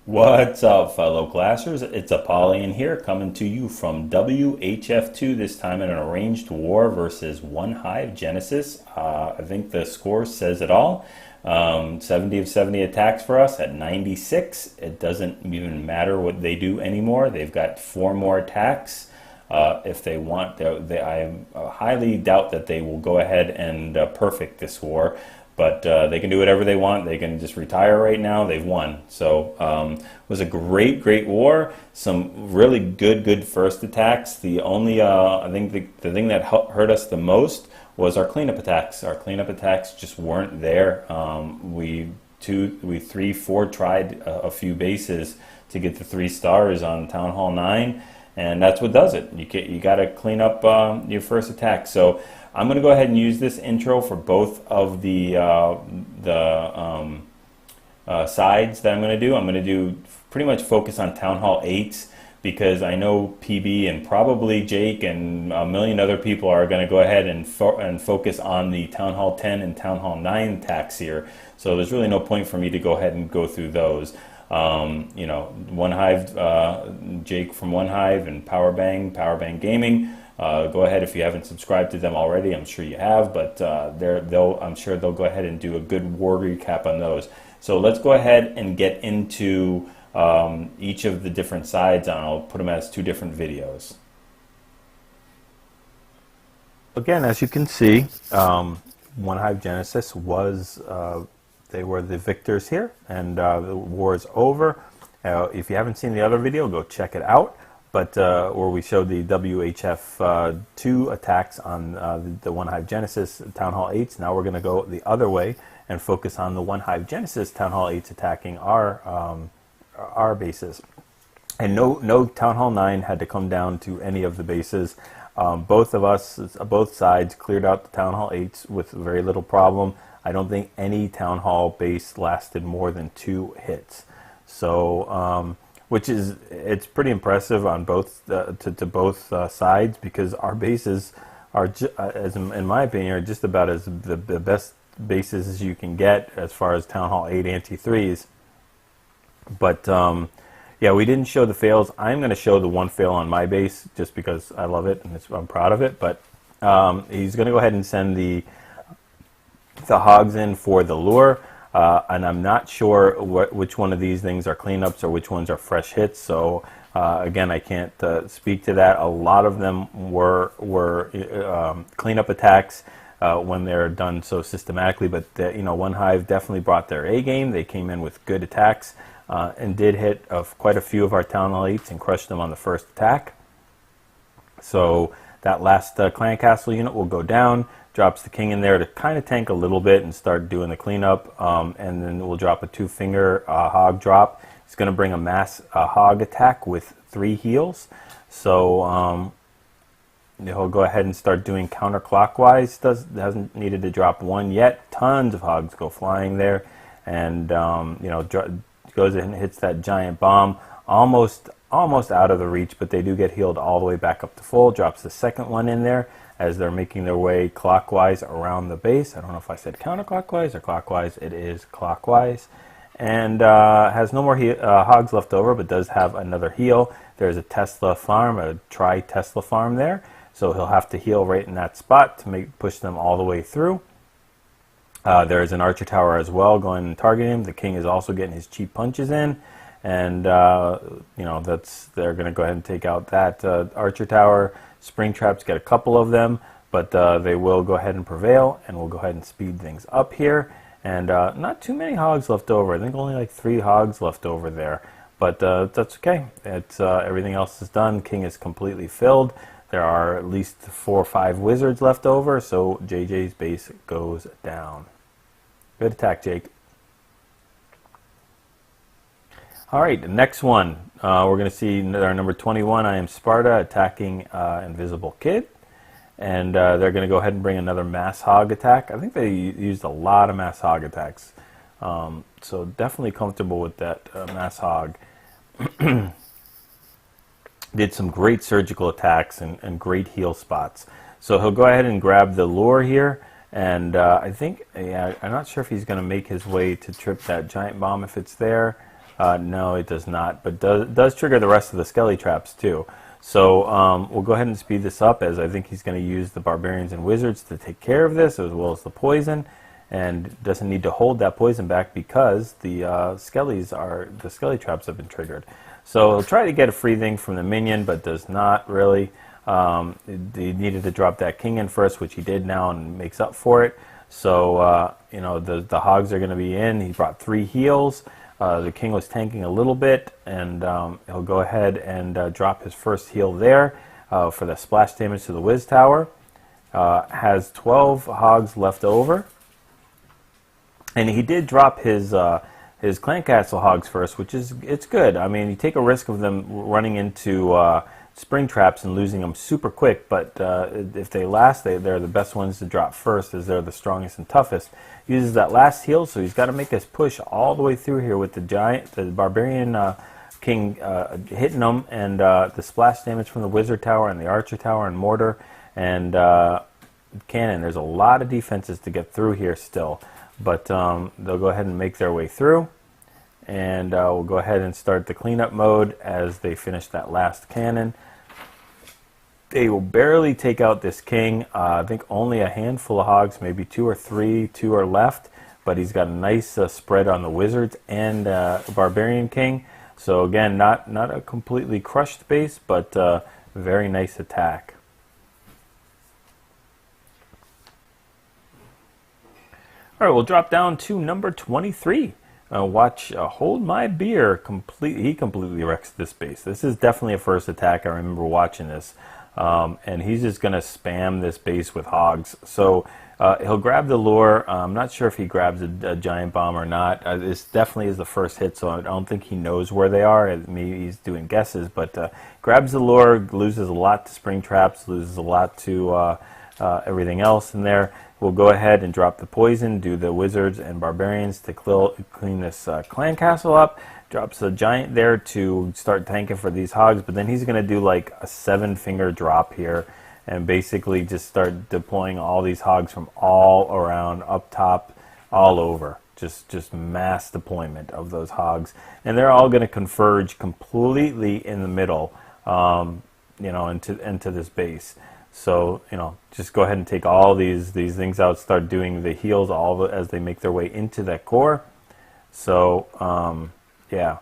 What's up, fellow classers? It's Apollyon here, coming to you from WHF2, this time in an arranged war versus OneHive Genesis. I think the score says it all. 70 of 70 attacks for us at 96. It doesn't even matter what they do anymore. They've got 4 more attacks. If they want, I highly doubt that they will go ahead and perfect this war. But they can do whatever they want. They can just retire right now. They've won. So it was a great war. Some really good first attacks. The only, I think the thing that hurt us the most was our cleanup attacks. Our cleanup attacks just weren't there. We 3, 4 tried a few bases to get the 3 stars on Town Hall 9. And that's what does it. You got to clean up your first attack. So I'm going to go ahead and use this intro for both of the sides that I'm going to do. I'm going to do pretty much focus on Town Hall 8s because I know PB and probably Jake and a million other people are going to go ahead and focus on the Town Hall 10 and Town Hall 9 attacks here. So there's really no point for me to go ahead and go through those. You know, OneHive, Jake from OneHive and Powerbang Gaming. Go ahead if you haven't subscribed to them already. I'm sure you have, but I'm sure they'll go ahead and do a good war recap on those. So let's go ahead and get into each of the different sides, and I'll put them as 2 different videos. Again, as you can see, OneHive Genesis was they were the victors here, and the war is over. If you haven't seen the other video, go check it out. But where we showed the WHF2 attacks on the OneHive Genesis Town Hall 8s. Now we're going to go the other way and focus on the OneHive Genesis Town Hall 8s attacking our bases. And no Town Hall 9 had to come down to any of the bases. Both sides cleared out the Town Hall 8s with very little problem. I don't think any Town Hall base lasted more than 2 hits. So, it's pretty impressive on both to both sides, because our bases are, in my opinion, are just about as the best bases as you can get as far as Town Hall 8 anti-3s. But yeah, we didn't show the fails. I'm going to show the 1 fail on my base just because I love it and I'm proud of it. But he's going to go ahead and send the hogs in for the lure. And I'm not sure which one of these things are cleanups or which ones are fresh hits. So again, I can't speak to that. A lot of them were cleanup attacks when they're done so systematically. But you know, OneHive definitely brought their A game. They came in with good attacks and did hit quite a few of our Town Hall 8s and crushed them on the first attack. So that last clan castle unit will go down. Drops the king in there to kind of tank a little bit and start doing the cleanup, and then we'll drop a 2-finger hog drop. It's going to bring a mass hog attack with 3 heals. So he'll go ahead and start doing counterclockwise. Hasn't needed to drop 1 yet. Tons of hogs go flying there, and you know, goes in and hits that giant bomb. Almost out of the reach, but they do get healed all the way back up to full. Drops the second one in there as they're making their way clockwise around the base. I don't know if I said counterclockwise or clockwise. It is clockwise. And has no more hogs left over, but does have another heal. There's a Tesla farm, a tri-Tesla farm there. So he'll have to heal right in that spot to push them all the way through. There's an archer tower as well going and targeting him. The king is also getting his cheap punches in. And you know, they're going to go ahead and take out that archer tower. Spring traps get a couple of them, but they will go ahead and prevail, and we'll go ahead and speed things up here. And not too many hogs left over. I think only like 3 hogs left over there, but that's okay. It's everything else is done. King is completely filled. There are at least 4 or 5 wizards left over, so JJ's base goes down. Good attack, Jake. All right, the next one, we're going to see our number 21, I Am Sparta, attacking Invisible Kid. And they're going to go ahead and bring another mass hog attack. I think they used a lot of mass hog attacks. So definitely comfortable with that mass hog. Did some great surgical attacks and great heal spots. So he'll go ahead and grab the lure here. And I think, yeah, I'm not sure if he's going to make his way to trip that giant bomb if it's there. No, it does not, but does trigger the rest of the skelly traps too. So we'll go ahead and speed this up, as I think he's going to use the barbarians and wizards to take care of this, as well as the poison, and doesn't need to hold that poison back because the skelly traps have been triggered. So he'll try to get a free thing from the minion, but does not really. He needed to drop that king in first, which he did now and makes up for it. So you know, the hogs are going to be in. He brought 3 heals. The king was tanking a little bit, and he'll go ahead and drop his first heal there for the splash damage to the Wiz Tower. Has 12 hogs left over, and he did drop his clan castle hogs first, which is it's good. I mean, you take a risk of them running into spring traps and losing them super quick, but if they last, they're the best ones to drop first, as they're the strongest and toughest. Uses that last heal, so he's got to make this push all the way through here with the barbarian king hitting them, and the splash damage from the wizard tower and the archer tower and mortar and cannon. There's a lot of defenses to get through here still, but they'll go ahead and make their way through, and we'll go ahead and start the cleanup mode as they finish that last cannon. They will barely take out this king. I think only a handful of hogs, maybe 2 or 3, 2 are left, but he's got a nice spread on the wizards and barbarian king. So again, not a completely crushed base, but very nice attack. All right, we'll drop down to number 23. Watch Hold My Beer. He completely wrecks this base. This is definitely a first attack. I remember watching this. And he's just going to spam this base with hogs. So he'll grab the lure. I'm not sure if he grabs a giant bomb or not. This definitely is the first hit, so I don't think he knows where they are. Maybe he's doing guesses, but grabs the lure, loses a lot to spring traps, loses a lot to everything else in there. We'll go ahead and drop the poison, do the wizards and barbarians to clean this clan castle up. Drops a giant there to start tanking for these hogs, but then he's going to do like a 7-finger drop here and basically just start deploying all these hogs from all around, up top, all over. Just mass deployment of those hogs, and they're all going to converge completely in the middle, you know, into this base. So, you know, just go ahead and take all these things out, start doing the heals as they make their way into that core. So yeah,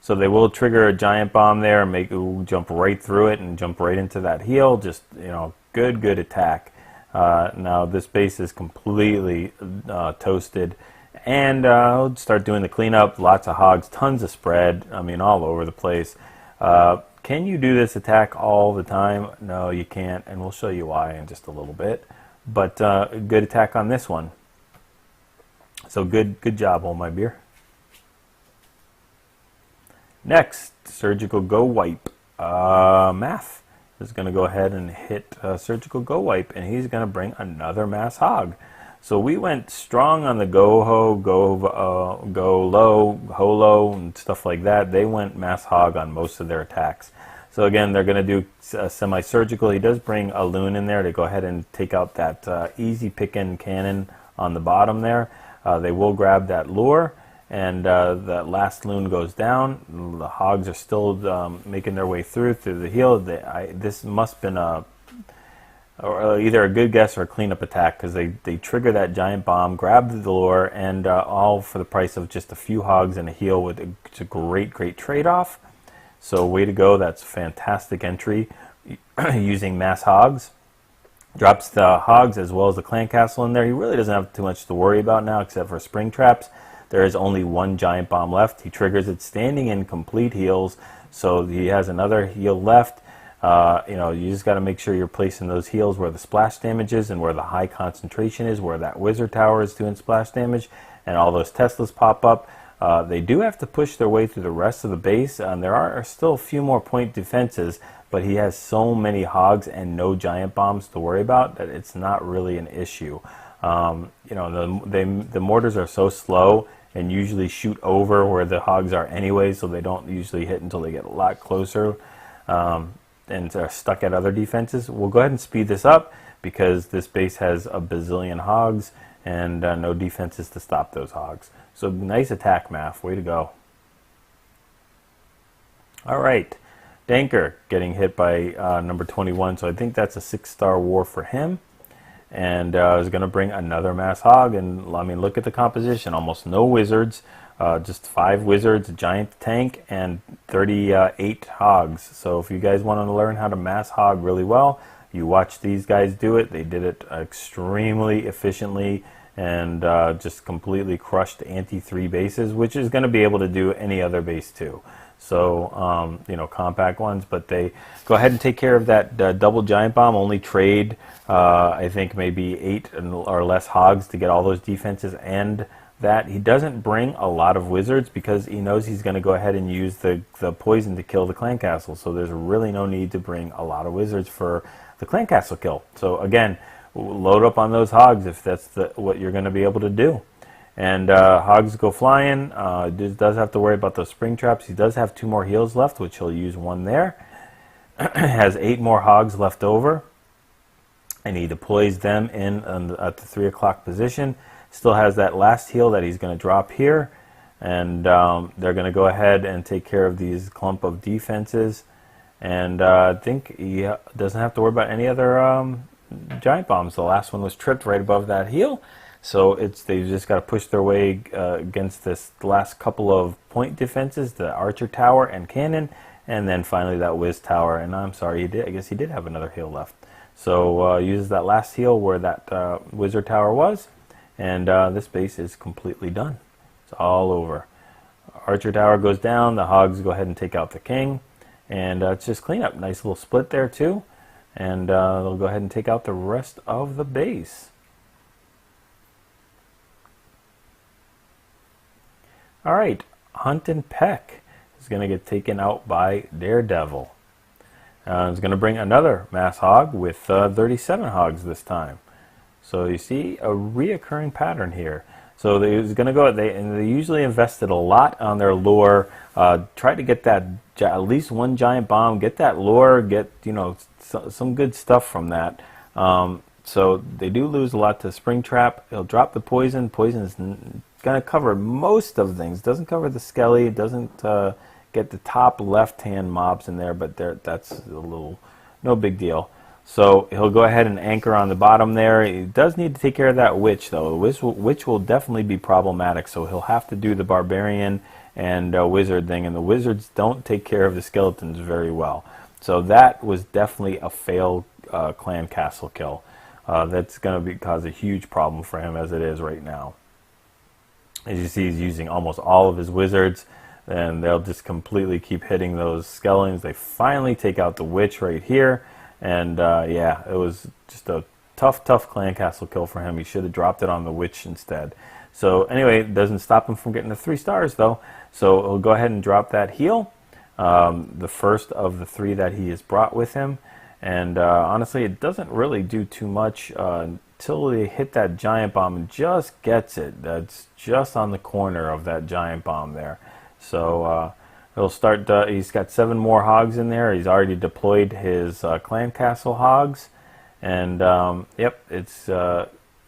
so they will trigger a giant bomb there and jump right through it and jump right into that heal. Just, you know, good attack. Now this base is completely toasted, and I'll start doing the cleanup. Lots of hogs, tons of spread. I mean, all over the place. Can you do this attack all the time? No, you can't, and we'll show you why in just a little bit. But good attack on this one. So good job, Hold My Beer. Next, Surgical Go Wipe. Math is going to go ahead and hit Surgical Go Wipe, and he's going to bring another mass hog. So we went strong on the go ho, go low, holo, and stuff like that. They went mass hog on most of their attacks. So again, they're going to do semi-surgical. He does bring a loon in there to go ahead and take out that easy pickin' cannon on the bottom there. They will grab that lure, and that last loon goes down. The hogs are still making their way through the heal. This must have been either a good guess or a cleanup attack, because they trigger that giant bomb, grab the lure, and all for the price of just a few hogs and a heal. It's a great trade-off. So way to go. That's fantastic entry using mass hogs. Drops the hogs as well as the clan castle in there. He really doesn't have too much to worry about now except for spring traps. There is only one giant bomb left. He triggers it standing in complete heals, so he has another heal left. You know, you just got to make sure you're placing those heals where the splash damage is and where the high concentration is, where that wizard tower is doing splash damage, and all those Teslas pop up. They do have to push their way through the rest of the base. There are still a few more point defenses, but he has so many hogs and no giant bombs to worry about that it's not really an issue. You know, the mortars are so slow and usually shoot over where the hogs are anyway, so they don't usually hit until they get a lot closer and are stuck at other defenses. We'll go ahead and speed this up because this base has a bazillion hogs and no defenses to stop those hogs. So nice attack, Math. Way to go. All right, Danker getting hit by number 21, so I think that's a 6-star war for him. And is going to bring another mass hog, and I mean, look at the composition. Almost no wizards, just 5 wizards, a giant tank, and 38 hogs. So if you guys want to learn how to mass hog really well, you watch these guys do it. They did it extremely efficiently and just completely crushed anti-3 bases, which is going to be able to do any other base too. So, you know, compact ones, but they go ahead and take care of that double giant bomb. Only trade, I think, maybe 8 or less hogs to get all those defenses, and that he doesn't bring a lot of wizards because he knows he's going to go ahead and use the poison to kill the clan castle. So there's really no need to bring a lot of wizards for the clan castle kill. So again, load up on those hogs if that's what you're going to be able to do. And hogs go flying. Does have to worry about those spring traps. He does have 2 more heals left, which he'll use 1 there. Has 8 more hogs left over, and he deploys them in at the 3 o'clock position. Still has that last heal that he's going to drop here, and they're going to go ahead and take care of these clump of defenses. And I think he doesn't have to worry about any other giant bombs. The last one was tripped right above that heal. So they've just got to push their way against this last couple of point defenses, the archer tower and cannon, and then finally that whiz tower. And I'm sorry, I guess he did have another heal left. So uses that last heal where that wizard tower was, and this base is completely done. It's all over. Archer tower goes down, the hogs go ahead and take out the king, and it's just cleanup. Nice little split there too, and they'll go ahead and take out the rest of the base. All right, Hunt and Peck is going to get taken out by Daredevil. It's going to bring another mass hog with 37 hogs this time. So you see a reoccurring pattern here. So they going to go. They usually invested a lot on their lure. Try to get that at least 1 giant bomb. Get that lure. Get some good stuff from that. So they do lose a lot to Spring Trap. He'll drop the poison. Poison is going to cover most of things. Doesn't cover the skelly. It doesn't get the top left-hand mobs in there, but that's a little no big deal. So he'll go ahead and anchor on the bottom there. He does need to take care of that witch, though. The witch will definitely be problematic, so he'll have to do the barbarian and wizard thing, and the wizards don't take care of the skeletons very well. So that was definitely a failed clan castle kill. That's going to cause a huge problem for him as it is right now. As you see, he's using almost all of his wizards, and they'll just completely keep hitting those skeletons. They finally take out the witch right here, and yeah, it was just a tough clan castle kill for him. He should have dropped it on the witch instead. So anyway, it doesn't stop him from getting the 3 stars though. So he'll go ahead and drop that heal, the first of the 3 that he has brought with him. And honestly, it doesn't really do too much until they hit that giant bomb and just gets it. That's just on the corner of that giant bomb there. So he'll start, he's got 7 more hogs in there. He's already deployed his clan castle hogs. And yep, he's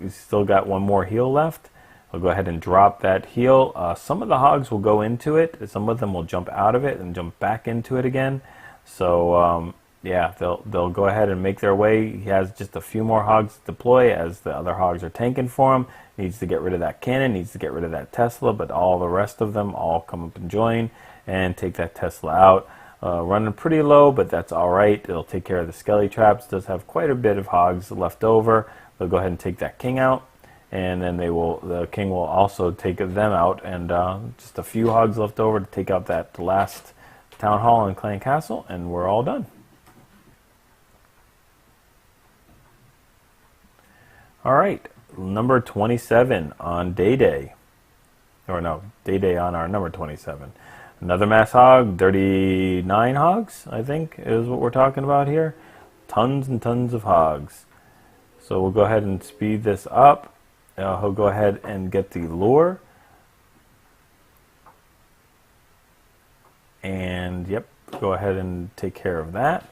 still got 1 more heal left. He'll go ahead and drop that heal. Some of the hogs will go into it. Some of them will jump out of it and jump back into it again. So yeah, they'll go ahead and make their way. He has just a few more hogs to deploy as the other hogs are tanking for him. Needs to get rid of that cannon, needs to get rid of that Tesla, but all the rest of them all come up and join and take that Tesla out. Running pretty low, but that's all right. It'll take care of the skelly traps. Does have quite a bit of hogs left over. They'll go ahead and take that king out, and then the king will also take them out, and just a few hogs left over to take out that last town hall and clan castle, and we're all done. All right, number 27 on Day-Day. Or no, Day-Day on our number 27. Another mass hog, 39 hogs, I think, is what we're talking about here. Tons and tons of hogs. So we'll go ahead and speed this up. He'll go ahead and get the lure. And, yep, go ahead and take care of that.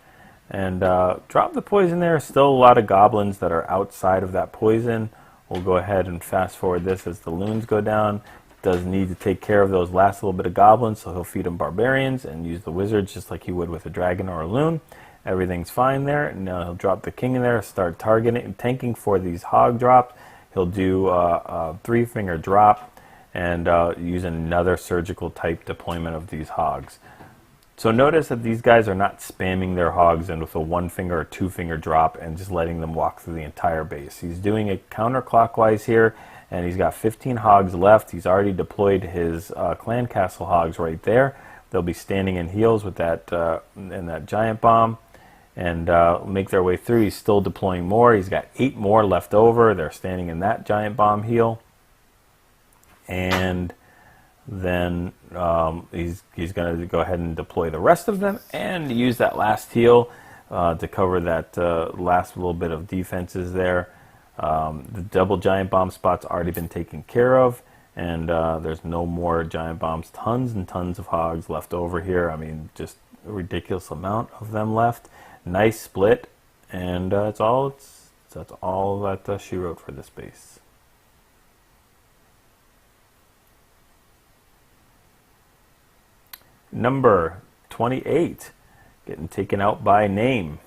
And drop the poison there. Still a lot of goblins that are outside of that poison. We'll go ahead and fast forward this as the loons go down. does need to take care of those last little bit of goblins, so he'll feed them barbarians and use the wizards just like he would with a dragon or a loon. Everything's fine there. Now he'll drop the king in there, start targeting and tanking for these hog drops. He'll do a 3-finger drop and use another surgical type deployment of these hogs. So notice that these guys are not spamming their hogs in with a 1-finger or 2-finger drop and just letting them walk through the entire base. He's doing it counterclockwise here, and he's got 15 hogs left. He's already deployed his clan castle hogs right there. They'll be standing in heels with that and that giant bomb, and make their way through. He's still deploying more. He's got 8 more left over. They're standing in that giant bomb heel, and then he's going to go ahead and deploy the rest of them and use that last heal to cover that last little bit of defenses there. The double giant bomb spot's already been taken care of, and there's no more giant bombs. Tons and tons of hogs left over here. I mean, just a ridiculous amount of them left. Nice split, and that's all that she wrote for this base. Number 28, getting taken out by name.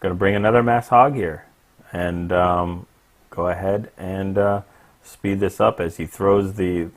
Going to bring another mass hog here, and go ahead and speed this up as he throws the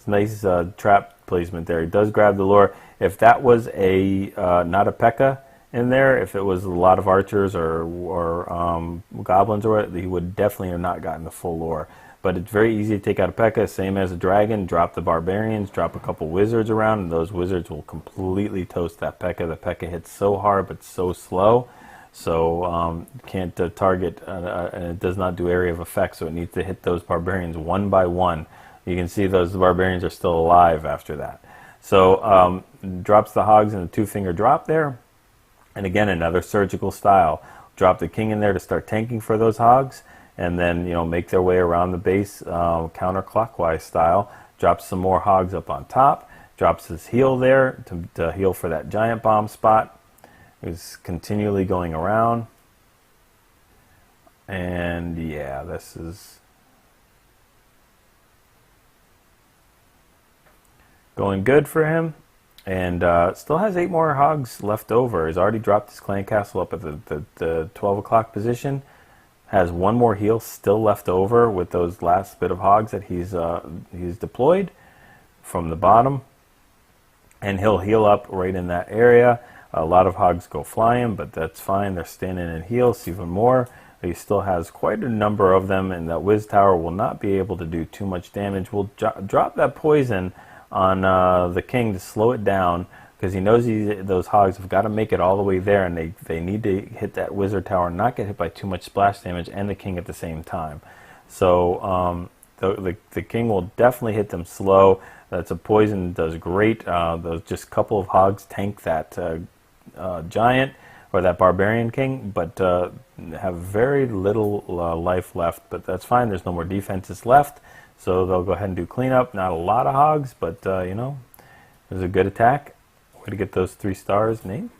nice trap placement there. He does grab the lure. If that was a not a P.E.K.K.A. in there, if it was a lot of archers or goblins or what, he would definitely have not gotten the full lure. But it's very easy to take out a P.E.K.K.A. Same as a dragon. Drop the barbarians, drop a couple wizards around, and those wizards will completely toast that P.E.K.K.A. The P.E.K.K.A. hits so hard but so slow, so can't target, and it does not do area of effect, so it needs to hit those barbarians one by one. You can see those barbarians are still alive after that. So drops the hogs in a 2-finger drop there, and again another surgical style. Drop the king in there to start tanking for those hogs, and then make their way around the base counterclockwise style. Drops some more hogs up on top. Drops his heal there to heal for that giant bomb spot. He's continually going around, and yeah, this is going good for him, and still has 8 more hogs left over. He's already dropped his clan castle up at the 12 o'clock position. Has 1 more heal still left over with those last bit of hogs that he's deployed from the bottom, and he'll heal up right in that area. A lot of hogs go flying, but that's fine. They're standing in heals even more. He still has quite a number of them, and that Wiz Tower will not be able to do too much damage. We'll drop that poison on the king to slow it down, because he knows those hogs have got to make it all the way there, and they need to hit that wizard tower and not get hit by too much splash damage, and the king at the same time. So the king will definitely hit them slow. That's a poison, does great. Those just a couple of hogs tank that giant or that barbarian king, but have very little life left, but that's fine. There's no more defenses left, so they'll go ahead and do cleanup. Not a lot of hogs, but it was a good attack. Way to get those 3 stars, Nate.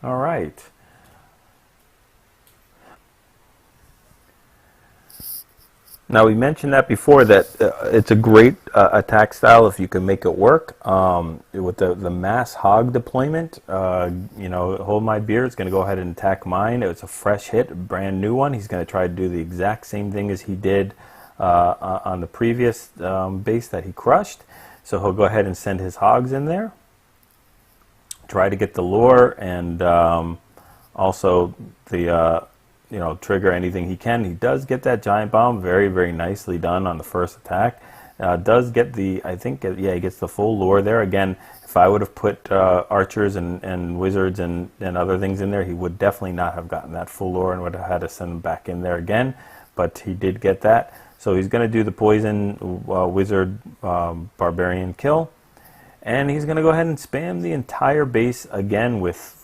All right. Now, we mentioned that before, that it's a great attack style if you can make it work. With the mass hog deployment, Hold My Beer is going to go ahead and attack mine. It's a fresh hit, a brand new one. He's going to try to do the exact same thing as he did on the previous base that he crushed. So he'll go ahead and send his hogs in there, try to get the lure, and also the trigger anything he can. He does get that giant bomb, very, very nicely done on the first attack. Does get the, he gets the full lure there. Again, if I would have put archers and wizards and other things in there, he would definitely not have gotten that full lure and would have had to send them back in there again, but he did get that. So he's going to do the poison wizard barbarian kill, and he's going to go ahead and spam the entire base again with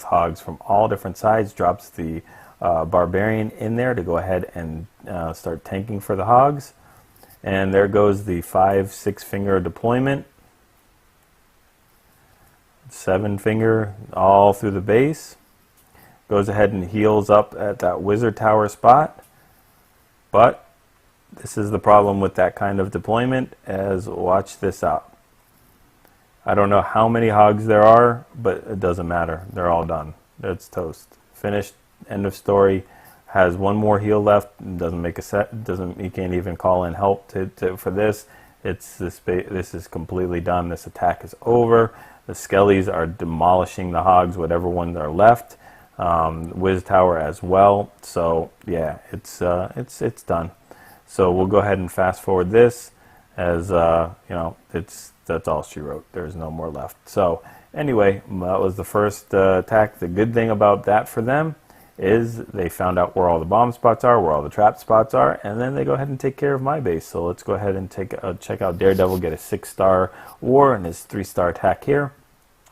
hogs from all different sides. Drops the barbarian in there to go ahead and start tanking for the hogs, and there goes the 5-6 finger deployment, 7 finger all through the base. goes ahead and heals up at that wizard tower spot. But this is the problem with that kind of deployment, as watch this out. I don't know how many hogs there are, but it doesn't matter. They're all done. It's toast. Finished. End of story. Has one more heal left. Doesn't make a set. Doesn't. He can't even call in help for this. It's this. This is completely done. This attack is over. The skellies are demolishing the hogs, whatever ones are left. Wiz tower as well. So yeah, it's done. So we'll go ahead and fast forward this, as you know, that's all she wrote. There's no more left. So anyway, that was the first attack. The good thing about that for them is they found out where all the bomb spots are, where all the trap spots are, and then they go ahead and take care of my base. So let's go ahead and check out Daredevil, get a 6-star war and his 3-star attack here.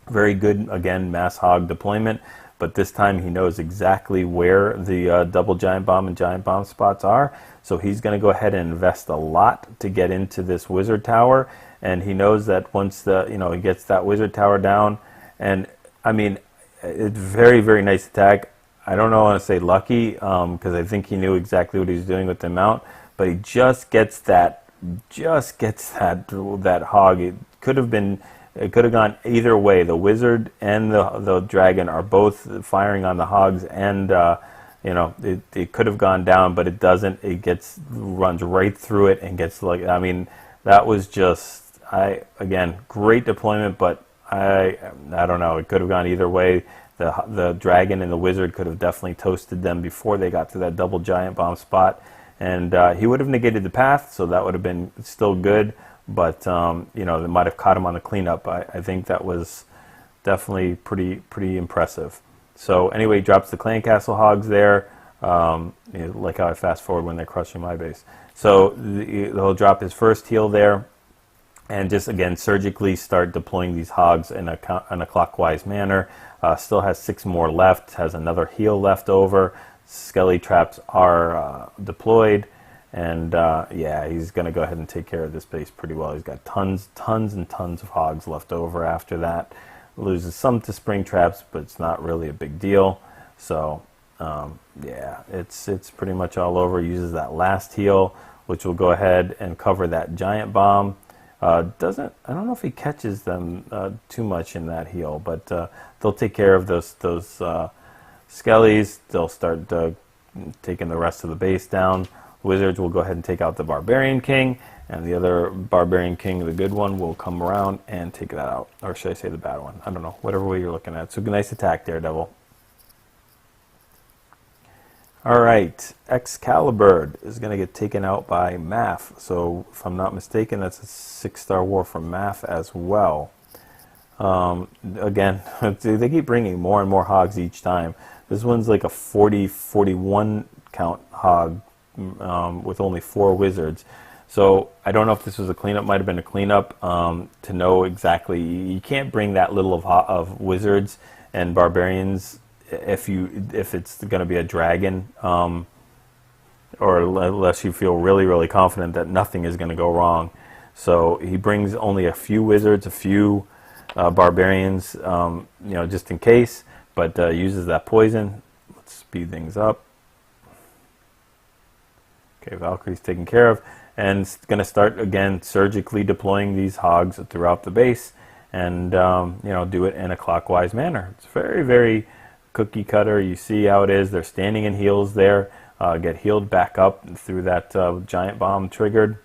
Very good, again, mass hog deployment, but this time he knows exactly where the double giant bomb and giant bomb spots are. So he's going to go ahead and invest a lot to get into this wizard tower, and he knows that once he gets that wizard tower down, and I mean, it's very, very nice attack. I don't know, I want to say lucky, because I think he knew exactly what he was doing with the mount, but he just gets that hog. It could have gone either way. The wizard and the dragon are both firing on the hogs, and it could have gone down, but it doesn't. It runs right through it and gets, like, I mean, that was just, again, great deployment, but I don't know. It could have gone either way. The dragon and the wizard could have definitely toasted them before they got to that double giant bomb spot, and he would have negated the path, so that would have been still good. But they might have caught him on the cleanup. I think that was definitely pretty impressive. So anyway, he drops the clan castle hogs there, like how I fast forward when they're crushing my base. So he'll drop his first heal there, and just again surgically start deploying these hogs in a clockwise manner. Still has 6 more left. Has another heal left over. Skelly traps are deployed. And yeah, he's going to go ahead and take care of this base pretty well. He's got tons and tons of hogs left over after that. Loses some to spring traps, but it's not really a big deal. So yeah, it's pretty much all over. Uses that last heal, which will go ahead and cover that giant bomb. I don't know if he catches them too much in that heal, but they'll take care of those skellies. They'll start taking the rest of the base down. Wizards will go ahead and take out the Barbarian King, and the other Barbarian King, the good one, will come around and take that out. Or should I say the bad one? I don't know. Whatever way you're looking at. So nice attack, Daredevil. Alright, Excalibur is going to get taken out by Math. So if I'm not mistaken, that's a 6-star war from Math as well. Again, they keep bringing more and more hogs each time. This one's like a 40-41 count hog, with only 4 wizards. So I don't know if this was a cleanup. Might have been a cleanup, to know exactly. You can't bring that little of wizards and barbarians if it's going to be a dragon, or unless you feel really confident that nothing is going to go wrong. So he brings only a few wizards, a few barbarians, just in case, but uses that poison. Let's speed things up. Okay, Valkyrie's taken care of, and it's going to start again surgically deploying these hogs throughout the base, and do it in a clockwise manner. It's very cookie cutter. You see how it is. They're standing in heals there, get healed back up through that giant bomb triggered,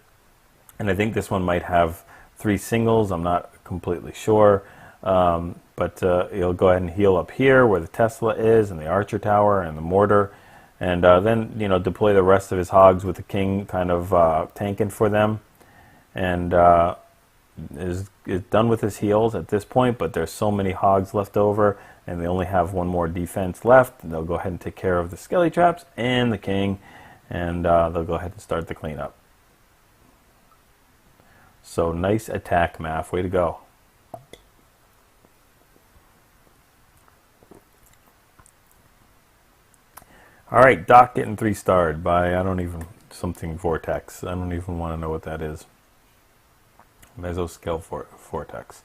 and I think this one might have 3 singles. I'm not completely sure, but he'll go ahead and heal up here where the Tesla is, and the Archer Tower, and the Mortar. And then, deploy the rest of his hogs with the king kind of tanking for them. And is done with his heals at this point, but there's so many hogs left over, and they only have 1 more defense left. They'll go ahead and take care of the skelly traps and the king, and they'll go ahead and start the cleanup. So nice attack, Math. Way to go. Alright, Doc getting 3-starred by, something Vortex. I don't even want to know what that is. Mesoscale Vortex.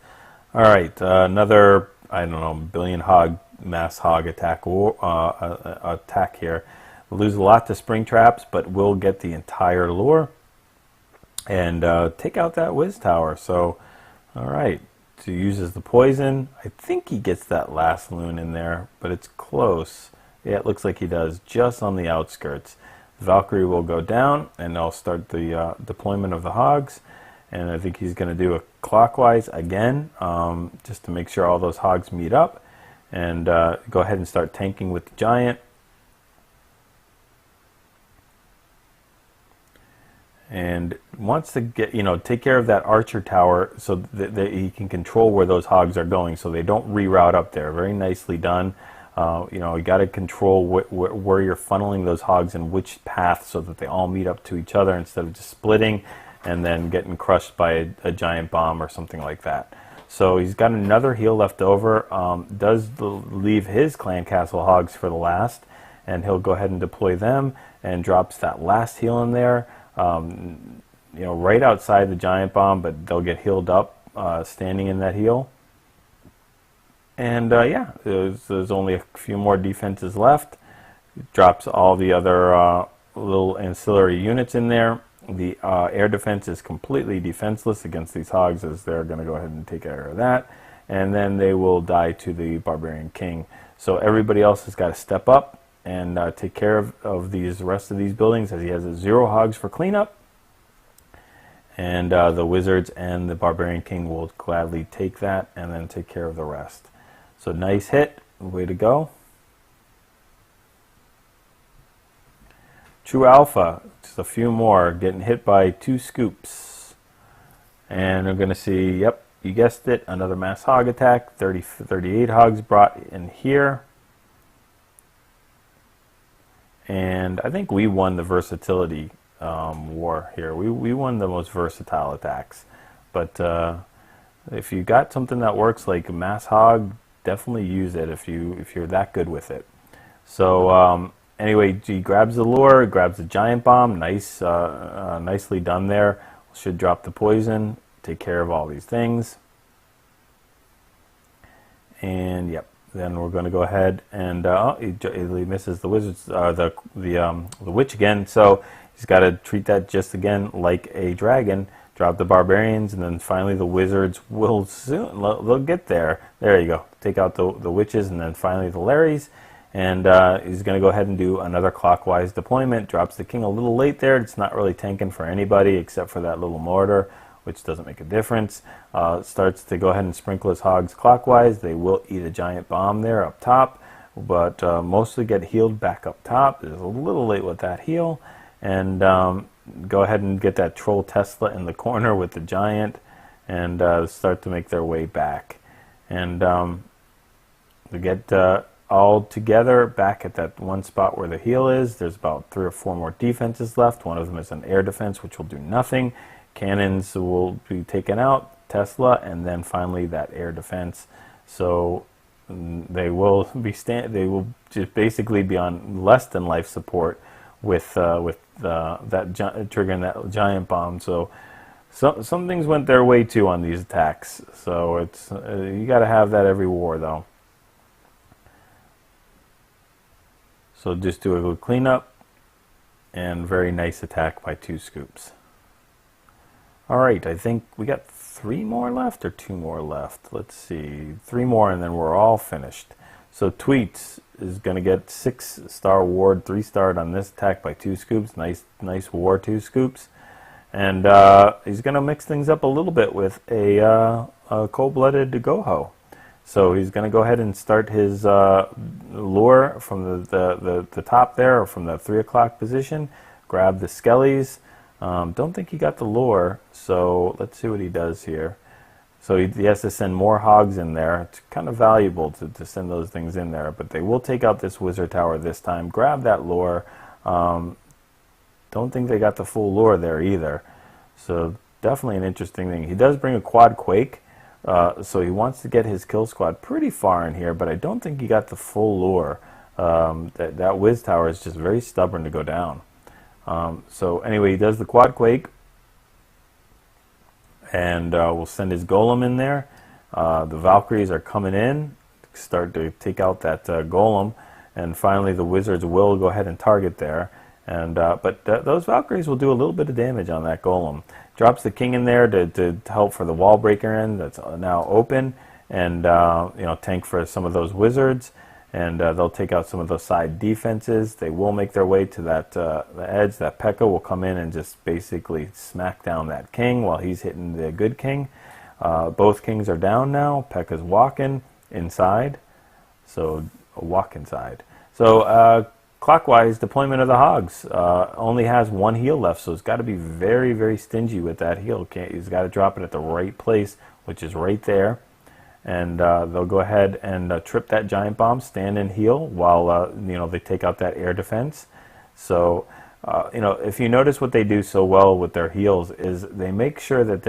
All right, another, I don't know, billion hog, mass hog attack attack here. We'll lose a lot to spring traps, but we'll get the entire lure and take out that whiz tower. So, all right, so he uses the poison. I think he gets that last loon in there, but it's close. Yeah, it looks like he does, just on the outskirts. The Valkyrie will go down, and they'll start the deployment of the hogs. And I think he's going to do a clockwise again, just to make sure all those hogs meet up. And go ahead and start tanking with the giant. And wants to get, take care of that archer tower so that he can control where those hogs are going so they don't reroute up there. Very nicely done. You got to control where you're funneling those hogs and which path so that they all meet up to each other instead of just splitting and then getting crushed by a giant bomb or something like that. So he's got another heal left over. Does leave his clan castle hogs for the last, and he'll go ahead and deploy them and drops that last heal in there. Right outside the giant bomb, but they'll get healed up standing in that heal. And yeah, there's only a few more defenses left. Drops all the other little ancillary units in there. The air defense is completely defenseless against these hogs, as they're going to go ahead and take care of that. And then they will die to the Barbarian King. So everybody else has got to step up and take care of these rest of these buildings, as he has 0 hogs for cleanup. And the wizards and the Barbarian King will gladly take that and then take care of the rest. So nice hit, way to go. True Alpha, just a few more, getting hit by 2 scoops. And we're going to see, yep, you guessed it, another mass hog attack. 38 hogs brought in here. And I think we won the versatility war here. We won the most versatile attacks. But if you got something that works like mass hog, definitely use it if you're that good with it. So anyway, he grabs the lure, grabs the giant bomb. Nice, nicely done there. Should drop the poison, take care of all these things. And yep, then we're going to go ahead and he misses the wizards, the witch again. So he's got to treat that just again like a dragon. Drop the barbarians, and then finally the wizards will soon. They'll get there. There you go. Take out the witches, and then finally the Larrys. And he's going to go ahead and do another clockwise deployment. Drops the king a little late there. It's not really tanking for anybody except for that little mortar, which doesn't make a difference. Starts to go ahead and sprinkle his hogs clockwise. They will eat a giant bomb there up top, but mostly get healed back up top. It's a little late with that heal. And go ahead and get that troll Tesla in the corner with the giant, and start to make their way back. And we get all together back at that one spot where the heal is. There's about 3 or 4 more defenses left. One of them is an air defense, which will do nothing. Cannons will be taken out, Tesla, and then finally that air defense. So they will be they will just basically be on less than life support with triggering that giant bomb. So some things went their way too on these attacks. So it's you got to have that every war though. So just do a little cleanup, and very nice attack by 2 scoops. All right, I think we got 3 more left or 2 more left. Let's see, 3 more, and then we're all finished. So Tweets is going to get 6-star ward, 3-starred on this attack by 2 scoops. Nice war, 2 scoops. And he's going to mix things up a little bit with a cold-blooded Goho. So he's going to go ahead and start his lure from the top there, or from the 3 o'clock position. Grab the skellies. Don't think he got the lure, so let's see what he does here. So he has to send more hogs in there. It's kind of valuable to send those things in there, but they will take out this wizard tower this time. Grab that lure. Don't think they got the full lure there either. So definitely an interesting thing. He does bring a quad quake, so he wants to get his kill squad pretty far in here, but I don't think he got the full lure. That whiz tower is just very stubborn to go down. So anyway, he does the quad quake, and we'll send his golem in there. The Valkyries are coming in, start to take out that golem, and finally the wizards will go ahead and target there. And but those Valkyries will do a little bit of damage on that golem. Drops the king in there to help for the wall breaker in that's now open, and you know, tank for some of those wizards. And they'll take out some of those side defenses. They will make their way to that the edge. That P.E.K.K.A will come in and just basically smack down that king while he's hitting the good king. Both kings are down now. P.E.K.K.A's walking inside, so walk inside. So clockwise deployment of the hogs. Only has one heal left, so it's got to be very, very stingy with that heal. He's got to drop it at the right place, which is right there. And they'll go ahead and trip that giant bomb, stand and heal while you know, they take out that air defense. So you know, if you notice what they do so well with their heals is they make sure that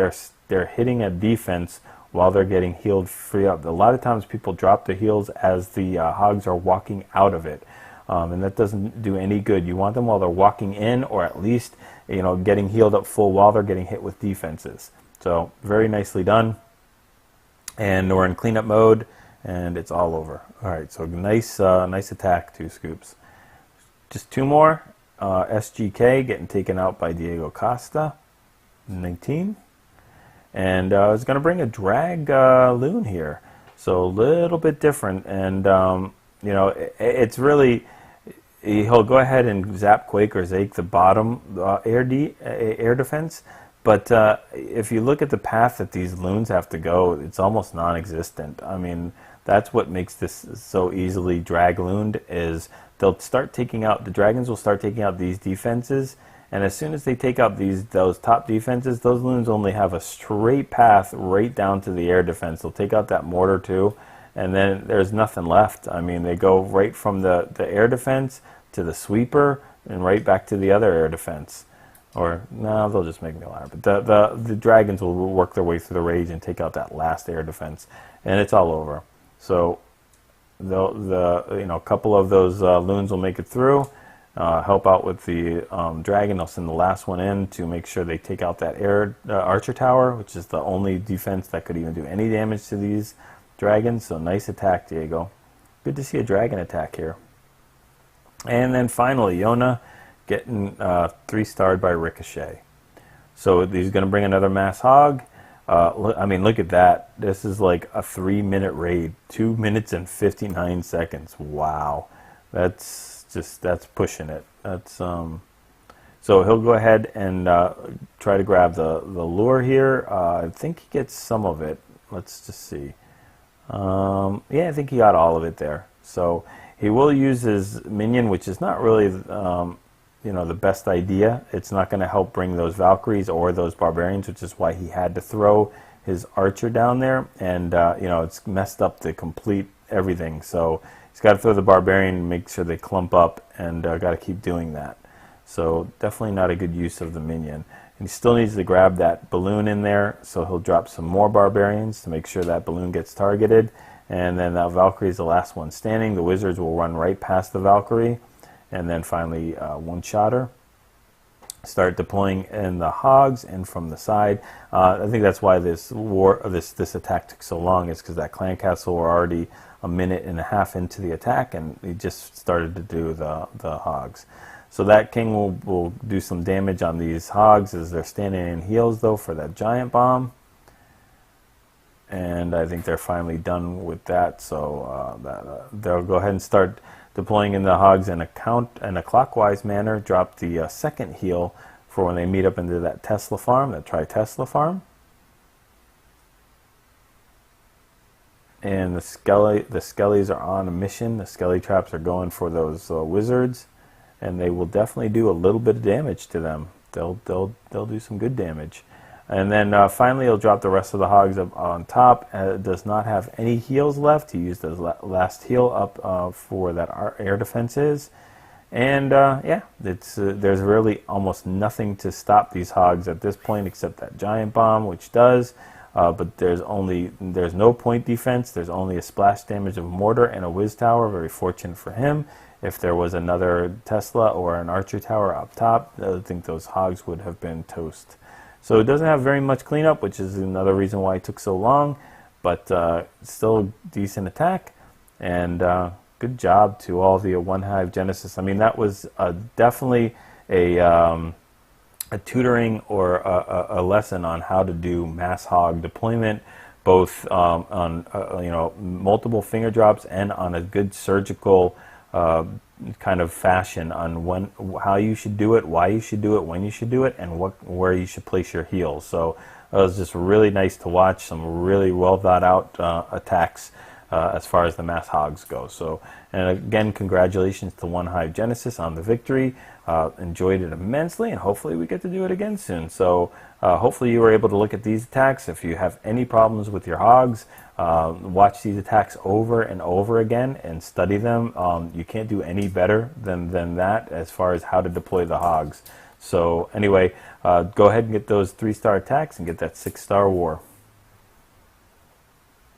they're hitting a defense while they're getting healed free up. A lot of times people drop the heals as the hogs are walking out of it, and that doesn't do any good. You want them while they're walking in, or at least, you know, getting healed up full while they're getting hit with defenses. So very nicely done. And we're in cleanup mode, and it's all over. All right, so nice, nice attack, 2 scoops. Just 2 more. SGK getting taken out by Diego Costa, 19. And I was going to bring a drag loon here, so a little bit different. And you know, it's really, he'll go ahead and zap Quake or Zake the bottom air defense. But if you look at the path that these loons have to go, it's almost non-existent. I mean, that's what makes this so easily drag looned, is they'll start taking out, the dragons will start taking out these defenses, and as soon as they take out those top defenses, those loons only have a straight path right down to the air defense. They'll take out that mortar too, and then there's nothing left. I mean, they go right from the air defense to the sweeper and right back to the other air defense. Or, no, they'll just make me lie. But the dragons will work their way through the rage and take out that last air defense. And it's all over. So, you know, a couple of those loons will make it through. Help out with the dragon. They'll send the last one in to make sure they take out that air archer tower, which is the only defense that could even do any damage to these dragons. So, nice attack, Diego. Good to see a dragon attack here. And then finally, Yona getting 3-starred by Ricochet. So he's going to bring another mass hog. I mean, look at that. This is like a 3-minute raid. 2 minutes and 59 seconds. Wow. That's pushing it. That's so he'll go ahead and try to grab the lure here. I think he gets some of it. Let's just see. Yeah, I think he got all of it there. So he will use his minion, which is not really you know, the best idea. It's not going to help bring those Valkyries or those Barbarians, which is why he had to throw his archer down there. And you know, it's messed up the complete everything. So he's got to throw the Barbarian and make sure they clump up, and got to keep doing that. So definitely not a good use of the minion. And he still needs to grab that balloon in there, so he'll drop some more Barbarians to make sure that balloon gets targeted. And then that Valkyrie is the last one standing. The wizards will run right past the Valkyrie. And then finally, one-shotter. Start deploying in the hogs and from the side. I think that's why this attack took so long, is because that clan castle were already a minute and a half into the attack, and he just started to do the hogs. So that king will do some damage on these hogs as they're standing in heals, though, for that giant bomb. And I think they're finally done with that, so they'll go ahead and start deploying in the hogs in a clockwise manner. Drop the second heal for when they meet up into that Tesla farm, that Tri-Tesla farm. And the skellies are on a mission. The skelly traps are going for those wizards, and they will definitely do a little bit of damage to them. They'll do some good damage. And then finally, he'll drop the rest of the hogs up on top. Does not have any heals left. He used his last heal up for that air defenses. And yeah, there's really almost nothing to stop these hogs at this point except that giant bomb, which does. But there's no point defense. There's only a splash damage of mortar and a whiz tower. Very fortunate for him. If there was another Tesla or an archer tower up top, I think those hogs would have been toast. So it doesn't have very much cleanup, which is another reason why it took so long. but still a decent attack. And good job to all the OneHive Genesis. I mean, that was definitely a tutoring or a lesson on how to do mass hog deployment, both on multiple finger drops and on a good surgical kind of fashion on how you should do it, why you should do it, when you should do it, and where you should place your heels. So it was just really nice to watch some really well thought out attacks as far as the mass hogs go. So, and again, congratulations to OneHive Genesis on the victory. Enjoyed it immensely, and hopefully we get to do it again soon. So hopefully you were able to look at these attacks. If you have any problems with your hogs, watch these attacks over and over again and study them. You can't do any better than that as far as how to deploy the hogs. So anyway, go ahead and get those 3-star attacks and get that 6-star war.